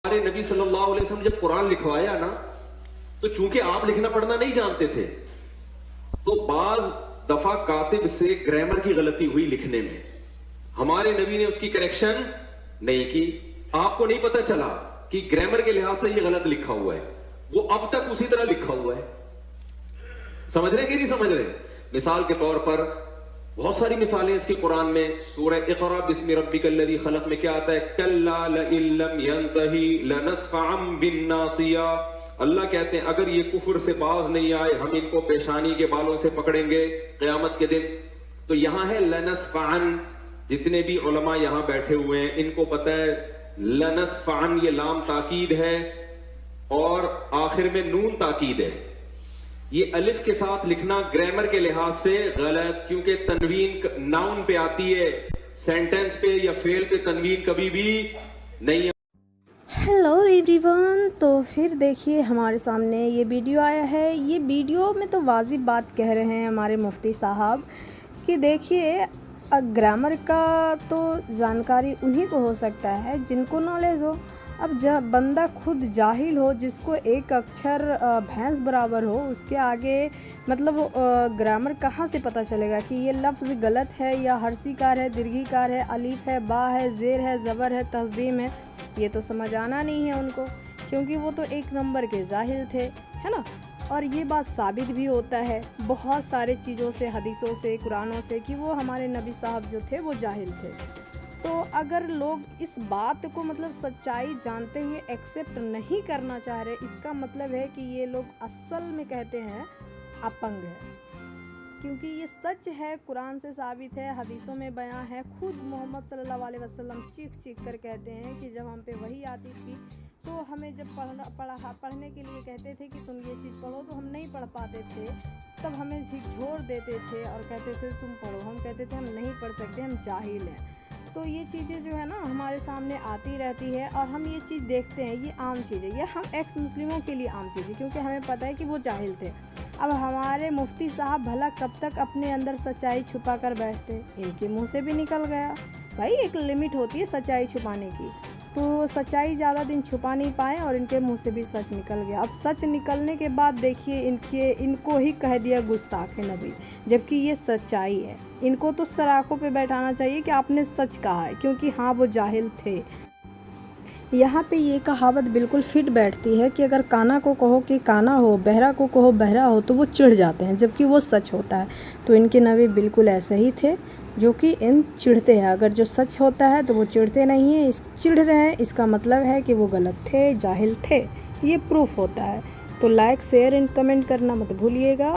हमारे नबी सल्लल्लाहु अलैहि वसल्लम जब कुरान लिखवाया ना, तो चूंकि आप लिखना पढ़ना नहीं जानते थे, तो बाज दफा कातिब से ग्रामर की गलती हुई लिखने में। हमारे नबी ने उसकी करेक्शन नहीं की। आपको नहीं पता चला कि ग्रामर के लिहाज से ये गलत लिखा हुआ है, वो अब तक उसी तरह लिखा हुआ है। समझ रहे कि नहीं समझ रहे? मिसाल के तौर पर बहुत सारी मिसालें इसकी कुरान में। सूरह इक़रा बिस्मि रब्बिकल्लज़ी खलक़ में क्या आता है? कल्ला लइल्लम यंतही लनस्फ़अम बिन्नासिया। अल्लाह कहते हैं अगर ये कुफर से बाज नहीं आए, हम इनको पेशानी के बालों से पकड़ेंगे क़यामत के दिन। तो यहां है लनस्फ़अन। जितने भी उलमा यहां बैठे हुए हैं इनको पता है लनस्फ़अन ये लाम ताकीद है और आखिर में नून ताकीद है। ये अलिफ के साथ लिखना ग्रामर के लिहाज से गलत, क्योंकि तनवीन नाउन पे आती है, सेंटेंस पे या फेल पे तनवीन कभी भी नहीं। हेलो एवरीवन, तो फिर देखिए हमारे सामने ये वीडियो आया है। ये वीडियो में तो वाजिब बात कह रहे हैं हमारे मुफ्ती साहब कि देखिए ग्रामर का तो जानकारी उन्हीं को हो सकता है जिनको नॉलेज हो। अब जब बंदा खुद जाहिल हो, जिसको एक अक्षर भैंस बराबर हो, उसके आगे मतलब ग्रामर कहाँ से पता चलेगा कि ये लफ्ज़ गलत है या हर्षीकार है, दीर्घीकार है, अलीफ है, बा है, ज़ेर है, ज़बर है, तस्दीम है। ये तो समझ आना नहीं है उनको, क्योंकि वो तो एक नंबर के जाहिल थे, है ना। और ये बात साबित भी होता है बहुत सारे चीज़ों से, हदीसों से, कुरानों से, कि वो हमारे नबी साहब जो थे वो जाहिल थे। तो अगर लोग इस बात को मतलब सच्चाई जानते हुए एक्सेप्ट नहीं करना चाह रहे, इसका मतलब है कि ये लोग असल में कहते हैं अपंग है। क्योंकि ये सच है, कुरान से साबित है, हदीसों में बयां है। खुद मोहम्मद सल्लल्लाहु अलैहि वसल्लम चीख कर कहते हैं कि जब हम पे वही आती थी तो हमें जब पढ़ने के लिए कहते थे कि तुम ये चीज़ पढ़ो, तो हम नहीं पढ़ पाते थे। तब हमें झिकझोर देते थे और कहते थे तुम पढ़ो। हम कहते थे हम नहीं पढ़ सकते, हम जाहिल हैं। तो ये चीज़ें जो है ना हमारे सामने आती रहती है और हम ये चीज़ देखते हैं, ये आम चीज़ है, ये हम एक्स मुस्लिमों के लिए आम चीज़ है, क्योंकि हमें पता है कि वो जाहिल थे। अब हमारे मुफ्ती साहब भला कब तक अपने अंदर सच्चाई छुपा कर बैठते? इनके मुंह से भी निकल गया। भाई एक लिमिट होती है सच्चाई छुपाने की, तो सच्चाई ज़्यादा दिन छुपा नहीं पाए और इनके मुंह से भी सच निकल गया। अब सच निकलने के बाद देखिए इनको ही कह दिया गुस्ताख नबी, जबकि ये सच्चाई है। इनको तो सराखों पे बैठाना चाहिए कि आपने सच कहा है, क्योंकि हाँ वो जाहिल थे। यहाँ पे ये कहावत बिल्कुल फिट बैठती है कि अगर काना को कहो कि काना हो, बहरा को कहो बहरा हो, तो वो चिढ़ जाते हैं, जबकि वो सच होता है। तो इनके नबी बिल्कुल ऐसे ही थे, जो कि इन चिढ़ते हैं। अगर जो सच होता है तो वो चिढ़ते नहीं हैं, चिढ़ रहे हैं, इसका मतलब है कि वो गलत थे, जाहिल थे। ये प्रूफ होता है। तो लाइक, शेयर एंड कमेंट करना मत भूलिएगा।